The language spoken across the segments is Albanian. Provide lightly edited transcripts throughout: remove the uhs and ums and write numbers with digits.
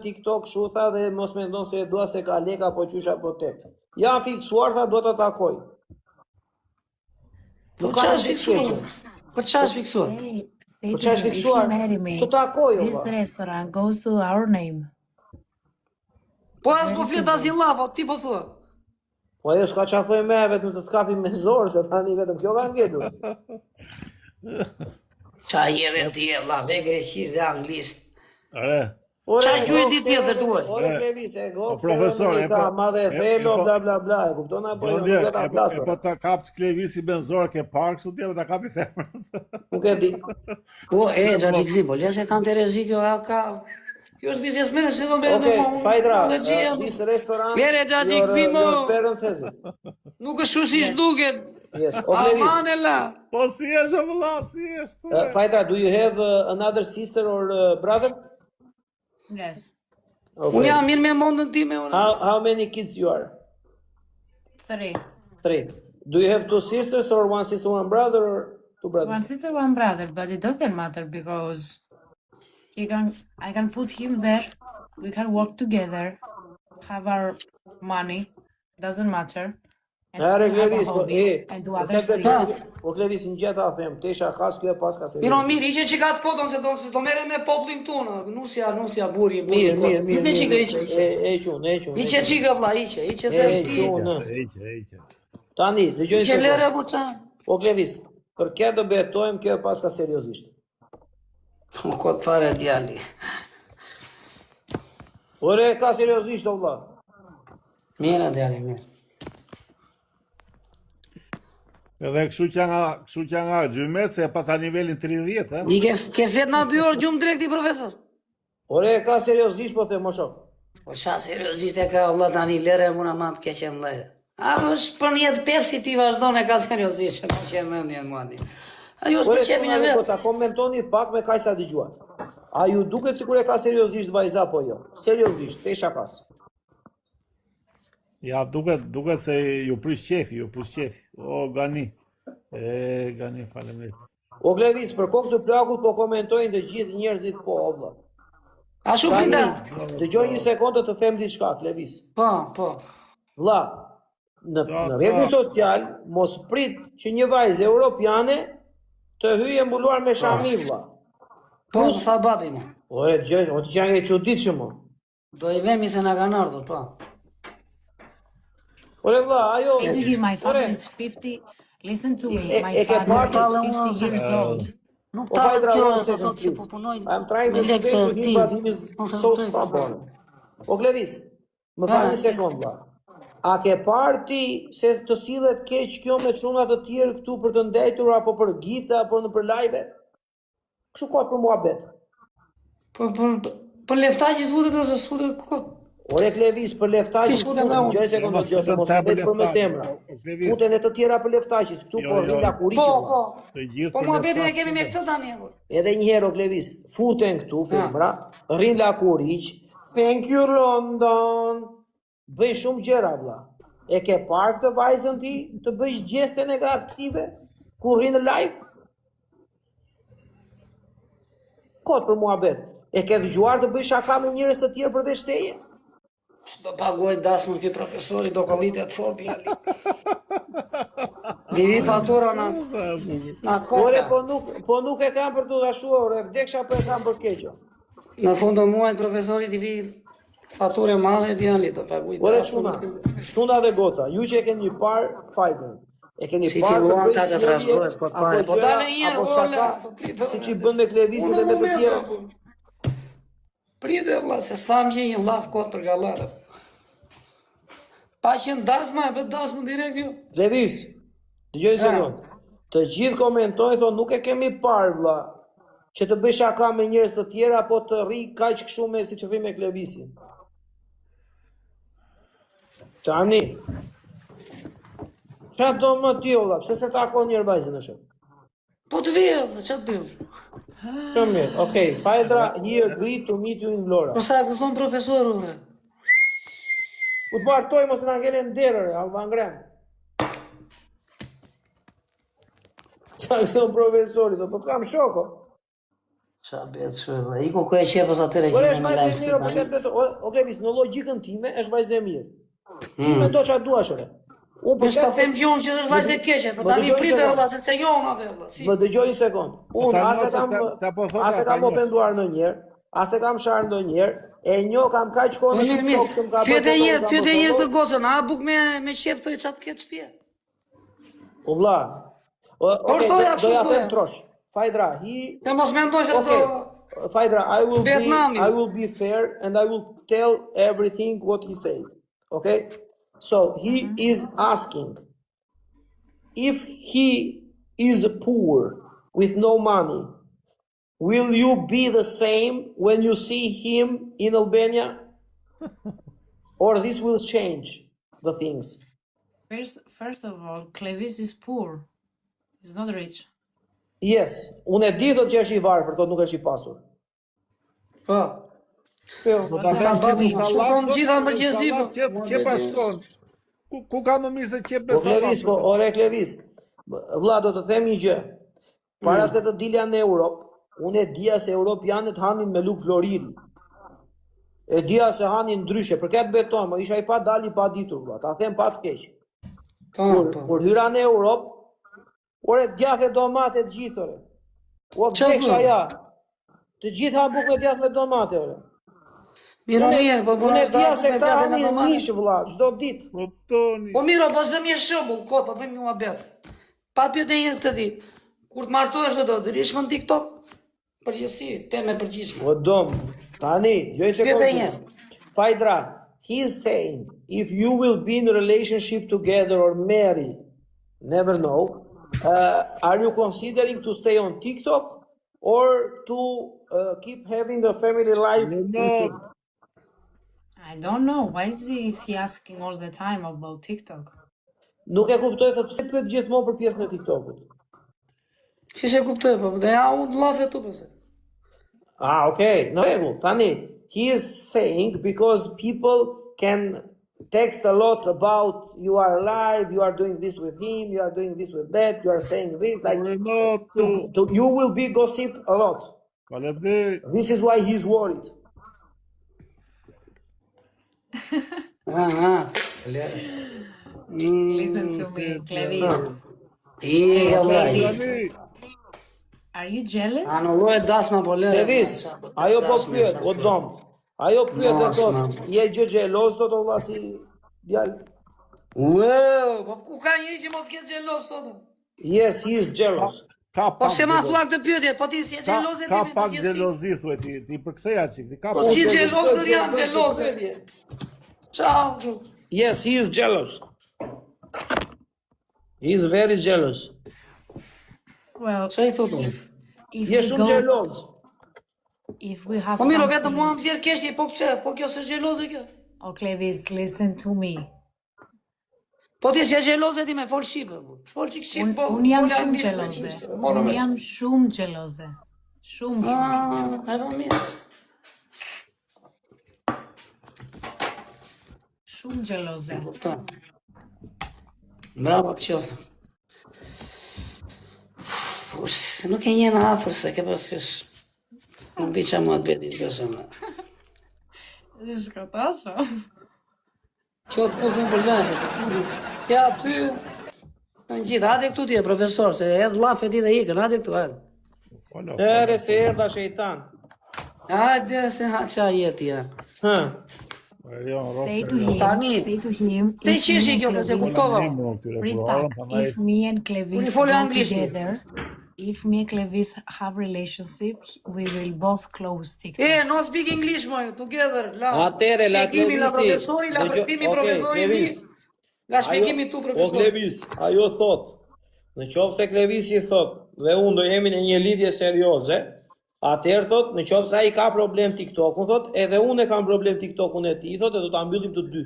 TikTok shu tha dhe mos mendon se e dua se ka lek apo qysh apo tek. Ja fiksuar tha do të takoj. Po çfarë është fiksuar? Po çfarë është fiksuar? Po çfarë është fiksuar? Të takoj o This restaurant goes to our name. Po as po flet asnjë llaf, ti po thua. Po ajo s'ka çfarë thoj me vetëm të kapim me zor se tani vetëm kjo ka ngjetur. Qa jeve ti e vlla, dhe greqisht dhe anglisht. Are. Qa gjuhë di tjetër duhet? Ore Klevis, e go. Profesor, madhe thelo bla bla bla, e kupton apo jo do ta plasë. Po ta kap Klevisi benzor ke park, kështu ti ta kapi femrën. Nuk e di. Po Xhaxhiksi, po lëshë kanë Terezi kjo ka. Kjo është biznesmen, se do me në fund. Fajdra, dis restoran. Vere Xhaxhiksi mo. Nuk është kështu siç duket. Yes, Klevis. Amanela. Po si është vëlla, si është? Fajdra, do you have another sister or brother? Yes. Unë jam mirë me mondën time. How many kids you are? 3. 3. Do you have 2 sisters or 1 sister, 1 brother or 2 brothers? 1 sister, 1 brother, but it doesn't matter because I can put him there. We can work together, have our money. Doesn't matter. Are Klevis, and do other things. O Klevis në gjeta them, tesha kas kjo pas ka se. Mirë, iqe që ka të foton se do mere me popullin tonë. Nusja burri. Mirë. E qun. Iqe qika vlla, iqe se ti. Eqe. Tani, dëgjoj se. Iqe lere po qa. O Klevis, për këtë do betojmë kjo pas ka seriozisht. Ko të fare djali. Ore, ka seriozisht o vlla. Mirë djali, mirë. Edhe kështu që nga gjymet se e pasa nivelin 30, e? I ke fet na 2 orë gjumë direkti, profesor? Ore, ka seriozisht po të më shok. Po qa seriozisht e ka vëlla tani lere muna ma të keqe më leje. është për një jetë pepsi ti vazhdojnë e ka seriozisht, që më që e mëndje në muandi. Ajo është për qepin e vetë. Ore, komentoni pak me kaj sa dëgjuat. A ju duket sikur e ka seriozisht vajza po jo? Seriozisht, te shakas. Ja, duket se ju prish qefi. O, Gani. Gani, faleminderit. O, Klevis, për kokë të plakut po komentojnë të gjithë njerëzit po, o, vlla. A shumë frida? Dëgjoj një sekondë të them diçka, Klevis. Po. Vlla, në rrjetin social, mos prit që një vajzë europiane të hyjë mbuluar me shami, vlla. Po, më tha babi mu. Ore, dëgjoj, o të që janë e çuditshëm. Do i vemi se na kanë ardhur, po. Ore vlla, ajo. My father is 50. Listen to me. My father is 50 years old. Nuk ta kjo se do të punojnë. I'm trying to explain to him, but he is so stubborn. O Klevis, më fal një sekond vlla. A ke parti se të sillet keq kjo me çuna të tjerë këtu për të ndajtur apo për gifte apo në për live? Kështu kot për muhabet. Po leftaqi zvutet ose zvutet kot. Ore Klevis, për leftaqis, gjoj se kom të gjoj, mos të për me semra. Futen e të tjera për leftaqis, këtu po rrin la kuriqë. Po muhabetin e kemi me këtë tani. Edhe një herë, Klevis, futen këtu, femra, rrin la kuriqë, thank you London, bëj shumë gjëra, vlla. E ke parë këtë vajzën ti, të bëjsh gjeste negative, kur rrin në live? Kot për muhabet, e ke dëgjuar të bëjsh shaka me njerëz të tjerë përveç teje? Do paguaj dasmën këj profesori, do kollitet të fort djali. Vivi fatura na kota. Ore, po nuk e kam për të dashua, ore, vdeksha për e kam për keqo. Në fundo muajt profesori t'i vi fature madhe djali, do paguaj dasmën. Ore, shunda dhe goca, ju që e keni parë fajtën. E keni si parë për bëjë sjellje, apo dale njerë, apo shaka, si që i bën me Klevisin dhe me të tjera. Prite, vlla, se s'thamë që një laf kot për gallatët. Pa qenë dasma, e bët dasmë direkt ju. Klevis, dëgjoj se non, të gjithë komentojnë, thonë nuk e kemi parë, vlla, që të bëj shaka me njerëz të tjera, apo të rri kaq kështu me si që vi me Klevisin. Tani, qa do më ti, vlla, pse se takon njerë vajzën në shumë? Po të vijë, dhe që të bëjë? Shumë mirë, okej, Fajdra, he agreed to meet you in Vlora. Po sa e këzon profesor, ure? U të bartoj mos në ngelen derëre, alba ngrem. Sa këson profesori, do po të kam shoko. Qa bet shumë, i ku e qepës atyre Por që është me vajzë e live mirë, për shembull, o Klevis, në logjikën time është vajzë e mirë. Ti mendo çfarë duash ore. Unë Po s'ka them gjon që është vajzë e keqe, po tani pritë valla se jon atë valla. Si? Më dëgjoj një sekond. Unë as e kam ofenduar ndonjëherë, as e kam sharë ndonjëherë, e njoh kam kaq kohë në TikTok që më ka Pyet e njëherë të gocën, a buk me qep të çat ketë shtëpi. Po vlla. thoja kështu Do ja thoja. them trosh. Fajdra, Ja mos mendoj se Okay. do Fajdra, Vietnami. I will be fair and I will tell everything what he said. Okay? So he is asking if he is poor with no money, will you be the same when you see him in Albania? Or this will change the things? First of all, Clevis is poor. He's not rich. Yes, unë e di thot që është i varfër, thot nuk është i pasur. Po. Do ta them që në sallat. Shkon gjitha në përgjithësi, po. Qepa shkon. Ku ka më mirë se qep me Po Klevis, po, sallat? ore Klevis, vlla do të them një gjë. Para se të dilja në Europë, unë e dija se europianët hanin me luk floriri. E dija se hanin ndryshe, për këtë beton, më isha i pa dali pa ditur, vlla, ta them pa të keq. Kur hyra në Europë, ore djathë domate të gjithë ore. O vdeksha ja. Të gjithë ha buk me djathë me domate ore. Mirë, po Unë e dija se këta hanin mish vlla, çdo ditë. Po toni. Po mirë, po zëm një shembull, kot, po bëjmë një muhabet. Pa pyetje një të di. Kur të martohesh do të rish në TikTok? Përgjithësi, temë e përgjithshme. O dom, tani, jo se Pyetje një. Fajdra, he is saying if you will be in a relationship together or marry, never know, are you considering to stay on TikTok or to keep having a family life? No. I don't know. Why is he asking all the time about TikTok? Nuk e kuptoj thot pse pyet gjithmonë për pjesën e TikTokut. Si se kuptoj, po dhe ja unë llafe tu pse. Okay, në rregull. Tani, he is saying because people can text a lot about you are alive, you are doing this with him, you are doing this with that, you are saying this, like you will be gossip a lot. Faleminderit. This is why he's worried. Listen to me, Clevis. Are you jealous? Anulloj dasma po lere. Levis, ajo po pyet, o dom. Ajo pyet e thot, je gjë xheloz thot o vlla si djalë. Wow, po ku ka njëri që mos ketë xheloz sot? Yes, he is jealous. Po pse ma thua këtë pyetje? Po ti si je xheloz e ti Ka me pak përgjithësi? xhelozi thuaj ti përktheja çik. Ka Po pak. gjithë xhelozët janë xhelozë. Ciao. Yes, he is jealous. He is very jealous. Well, Çfarë i thotë? if Je we shumë go, xheloz. if we have Po mirë, vetëm something, mua më zjer kesh po pse? Po kjo s'është xheloze kjo. oh Clevis, listen to me. Po ti si je xheloze ti me fol shqipe. Fol çik shqip po. Unë jam fol shumë anglisht, xheloze. po, Unë jam shumë xheloze. Shumë. Ah, e po mirë. Shumë xheloze. Po. Bravo të qoftë. Nuk e njena afër se ke pasysh. Nuk di që mua të beti të shumë. Shkotasho. Kjo të pufën për lafë. Ja, ty... Në gjithë, hajde këtu ti e profesor, se edhe lafë ti dhe ikën, hajde këtu, hajde. Ere se erdha shejtan. Hajde, se ha qa jeti, ja. Say to him, Te qeshi kjo, se kuptova. read back. If me and Clevis fol go anglisht. together, if me and Clevis have relationship, we will both close TikTok. No speak English, moj, together, la. Atere, la Shpjegimi, la Klevisi. profesori, la përtimi profesori vi. La shpjegimi tu O profesor. Klevis, ajo thot, në qoftë se Klevisi thot, dhe unë do jemi në një lidhje serioze, atëherë thot, në qoftë se ai ka problem TikTokun thot, edhe unë e kam problem TikTokun e tij thot, e do ta mbyllim të dy.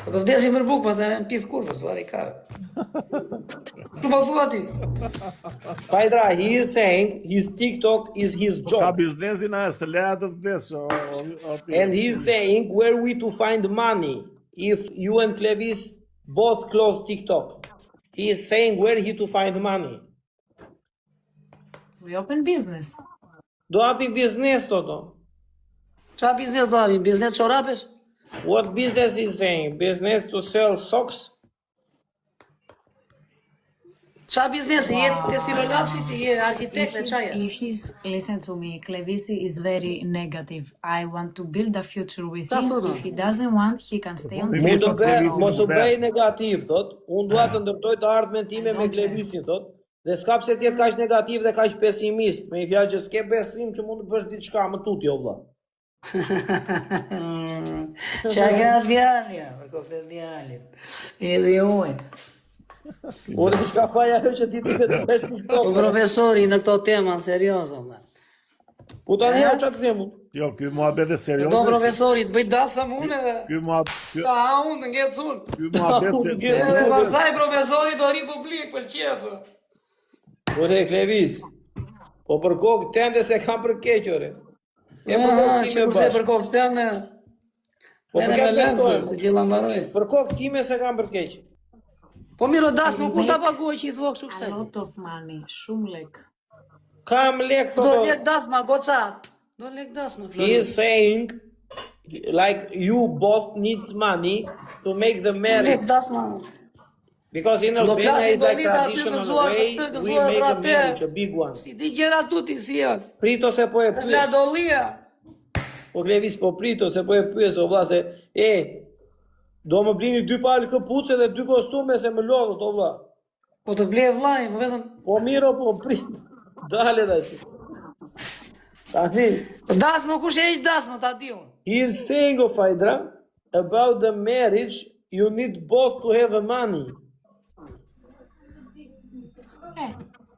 Po të vdesim për bukë, pas e në pith kurvës, vari karë. Në po thua ti. Fajdra, he is saying his TikTok is his Ka job. biznesin as të leja të vdes. And he is saying where we to find money if you and Clevis both close TikTok. He is saying where he to find money. We open business. Do hapi biznes toto. Qa biznes do hapi? Biznes çorapesh? What business is saying? Business to sell socks? Qa biznes? Je tesilolapsi ti, je arkitekt e qaje? If he's, listen to me, Klevisi is very negative. I want to build a future with Ta him. thotë. If he doesn't want, he can stay on Mund Mund the të bëj, Klevisin mos u nuk bëj bëhet. negativ, thot. Unë dua të ndërtoj të ardhmen time me Klevisin, thot. Dhe s'ka pse të jetë kaq negativ dhe kaq pesimist, me një fjalë që s'ke besim që mund të bësh diçka më tutje o vlla. Qa ka djalja, për kokë djalja. Edhe unë. Unë s'ka faja ajo që ti të bësh Po TikTok. profesori në këto tema serioze, valla. Po tani ja çfarë të them unë? Jo, ky muhabet e serioz. Do profesori të bëj dasëm unë edhe. Ky muhabet Ta unë të ngec unë. se Edhe pasaj profesori do ri publik për qefë. Ore Klevis. Po për kokë tende se kam për keq ore. E për kokë Që time kurse për bash. kokë tënde. Po për Mene me këtë lenzë, lenzë. se që lambaroj. Për kokë time se kam për keq. Po miro dasmë, kur ta paguaj që i thua kështu a kësaj? lot of money, shumë lek. Kam lek Do thotë. lek dasma, goca. Do lek dasma, He Flori. is saying like you both needs money to make the Lek marriage. dasma. Because in Do Albania plasin is like do lita aty traditional gëzuar way për këtë, we gëzuar make për a atë. marriage, a big one. Si di gjera tuti si janë. Prito se po e Është la pyes. dollia. Po Klevis po prito se po e pyes o vlla se do më blini 2 palë këpuce dhe 2 kostume se më lodhët o vlla. Po të blej vllai, po vetëm. Po miro po prit. Dale tash. Tani, Po dasma, kush e heq dasma, ta di unë. he is saying of Hydra about the marriage you need both to have a money.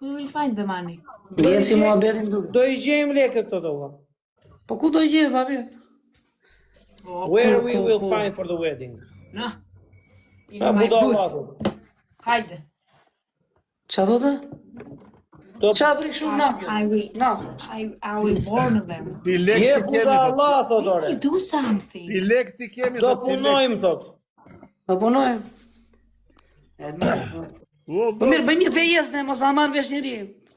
We will find the money. Je si muhabetin duke. Do I gjejmë lekët këto vlla. Po ku do gje, babi? Where we will find for the wedding. No. In A my budo booth. Allahu. Hajde. Qa thotë? Do Qa prik shumë nakë? I will, Nakë. I will warn them. ti lek je ti kemi. buda thot. Allah thot ore. We do something. Ti lek ti kemi. Do thot, si lek. punojmë thot. Do punojmë. E mirë. O, Po mirë, bëjmë një fejes ne, mos na marrë vesh njëri.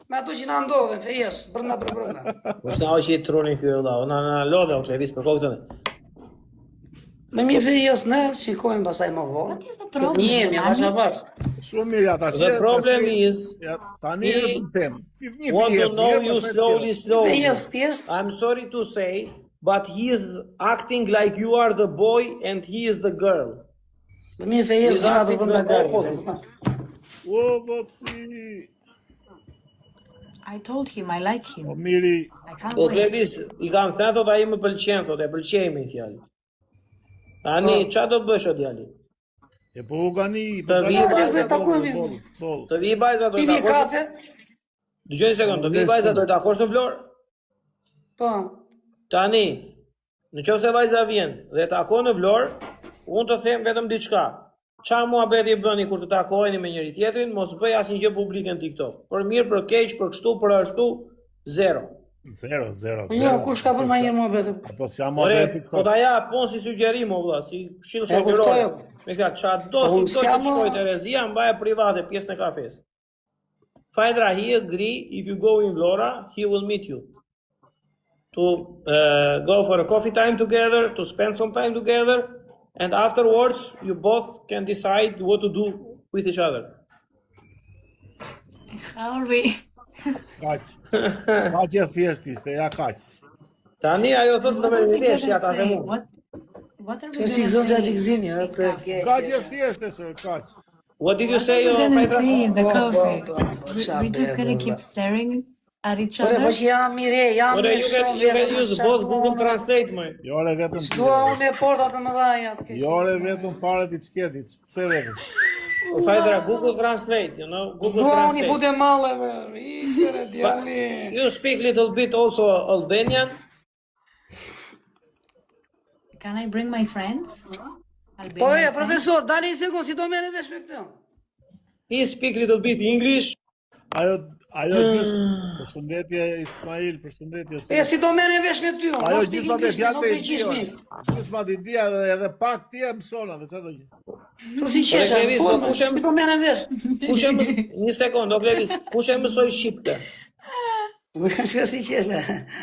Me ato që na ndodhen, fejes, brenda për brenda. Mos na hoqi trunin ky valla. Na lodhe o Klevis për kokë tënde. Bëjmë një fejes ne, shikojmë pasaj më vonë. What is the problem? Njemi, Melania? bashkë. Shumë mirë ata. The problem is Tani he e them. Një want to fjes, know mirë, you pastaj slowly, slowly. Fejes, thjesht. I'm sorry to say, but he is acting like you are the boy and he is the girl. Bëjmë një fejes He's ne, ato acting brenda the opposite. garë. O, voci. I told him I like O him. miri. I can't O wait. Klevis, i kam thënë thot ai më pëlqen thot, e pëlqej me fjalë. Tani ç'a do bësh o djali? E po u gani. Të vi vajza, takojmë. Të vi vajza do të Pivi takosh. kafe? Dëgjoj një sekond, të vi vajza do të takosh në Vlorë? Po. Tani, në qoftë se vajza vjen dhe takon në Vlorë, unë të them vetëm diçka. Qa muhabeti bëni kur të takoheni me njëri tjetrin, mos bëj asnjë gjë publike në TikTok. Për mirë, për keq, për kështu, për ashtu, zero. Zero. Jo, kush ka për ma njërë mua betë? Apo si jam Ore, muhabet po ta ja pun si sugjerim o vlla, si këshill shokërore. kuptoj. Me këtë qa do Po, si unë do që s'jam, të shkoj Terezia, mbaje private pjesën e kafes. Fajdra, he agree if you go in Vlora, he will meet you. To go for a coffee time together, to spend some time together, and afterwards you both can decide what to do with each other. How are we? Kaq. Kaq e thjesht ishte, ja kaq. Tani ajo thos në What are we vesh, gonna ja ta say? them unë. What are we Që gonna si gëzon gjatë say? gjikzimi, e për Kaq e thjesht e sër, kaq. What did you What are say, we gonna Fajdra? say in the Po, coffee? po, po, We're just gonna keep staring at each Ore, po other? që jam mire, jam Ore, mirë you shumë can use both Google Translate, më. Jo re vetëm ti. Dua unë me portat të mëdha janë. Jo re vetëm fare ti çketit. Pse vetëm? Fajdra, Google Translate, you know, Google Dua unë i Translate. fute malle me. Ikere djali. You speak little bit also Albanian. Can I bring my friends? Po Albanian e, profesor, dali një sekund, si do merre vesh me këtë? He speak little bit English. Ajo gjithë. Përshëndetje Ismail, përshëndetje. E, si do merre vesh me ty? Ajo Mos gjithë me pikë fjalë nuk të e qishmi. Gjithë di dia edhe pak ti e mëson atë çfarë do gjë. Tu si qesha, Klevis, po, po kushem- si do merre vesh? Kush e një sekond, o Klevis, kush e mësoi shqipte? Nuk e shka si qesha.